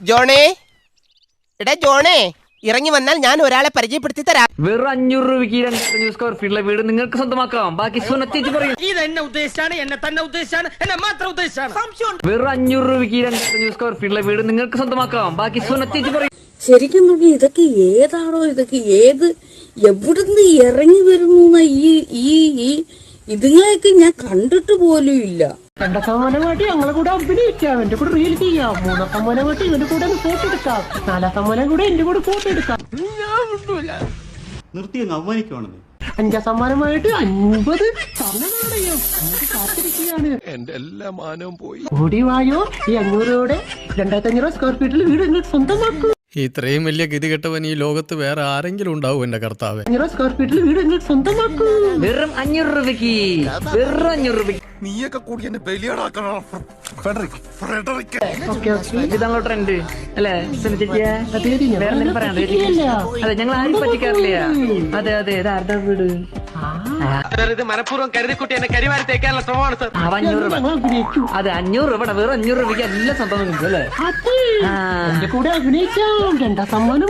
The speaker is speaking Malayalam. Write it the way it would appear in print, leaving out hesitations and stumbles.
ജോണേ, എടാ ജോണേ, ഇറങ്ങി വന്നാൽ ഞാൻ ഒരാളെ പരിചയപ്പെടുത്തി തരാം. വെറും 500 രൂപയ്ക്ക് 2 സ്ക്വയർ ഫീറ്റിലെ വീട് നിങ്ങൾക്ക് സ്വന്തമാക്കാം. ബാക്കി സുനത്തേച്ച് പറയും. എന്നെ ഉദ്ദേശിച്ചാണ്, എന്നെ തന്നെ ഉദ്ദേശിച്ചാണ്, എന്നെ മാത്രം ഉദ്ദേശിച്ചാണ്. വെറും 500 രൂപയ്ക്ക് 2 സ്ക്വയർ ഫീറ്റിലെ വീട് നിങ്ങൾക്ക് സ്വന്തമാക്കാം. ബാക്കി സുനത്തേച്ച് പറയും. ശരിക്കും പറഞ്ഞാൽ ഇതൊക്കെ ഏതാണോ, ഇതൊക്കെ എവിടുന്ന് ഇറങ്ങി വരുന്നു ഈ ഇതുങ്ങളെയൊക്കെ ഞാൻ കണ്ടിട്ട് പോലും ഇല്ല. 2 സമ്മാനമായിട്ട് ഞങ്ങളെ കൂടെ അഭിനയിക്കാം, എന്റെ കൂടെ റീൽ ചെയ്യാം. 3 സമ്മാനമായിട്ട് ഇവന്റെ കൂടെ ഫോട്ടോ എടുക്കാം. 4 സമ്മാനം കൂടെ എന്റെ കൂടെ ഫോട്ടോ എടുക്കാം. നിർത്തി അങ്ങ് അവമാനിക്കുവാണെന്ന്. 5 സമ്മാനമായിട്ട് 50 സ്വർണ്ണനാണയം കാത്തിരിക്കുകയാണ്. എന്റെ എല്ലാ മാനവും പോയി. ഓടി വായോ, ഈ 500 2500 സ്ക്വയർ ഫീറ്റിൽ വീട് നിങ്ങൾ സ്വന്തമാക്കും. ഇത്രയും വലിയ ഗതികെട്ടവൻ ഈ ലോകത്ത് വേറെ ആരെങ്കിലും ഉണ്ടാവും എന്റെ കർത്താവേ. 500 സ്ക്വയർ ഫീറ്റിൽ വീട് നിങ്ങൾ സ്വന്തമാക്കും. വെറും 500 രൂപയ്ക്ക്, വെറും 500 രൂപയ്ക്ക്. നീയൊക്കെ കൂടി എന്നെ ബലിയാടാക്കണം. ഇതാണല്ലോ ട്രെൻഡ് അല്ലേ സുനത്തേച്ചിയെ? വേറെ എന്തെങ്കിലും പറയാനുണ്ടോ? അതെ, ഞങ്ങൾ ആരും പറ്റിക്കാറില്ല. അതെ അതെ, ഇത് ആരുടെ വീട്? ഇത് മനഃപൂർവ്വം കരുതിക്കുട്ടി എന്നെ കരിമാരി തേക്കാനുള്ള ശ്രമമാണ് സർ. 500 രൂപ. അതെ, 500 രൂപ. വെറും 500 രൂപയ്ക്ക് എല്ലാം സ്വന്തം കിട്ടും അല്ലേ? എന്റെ കൂടെ അഭിനയിക്കാം. 2 സമ്മാനം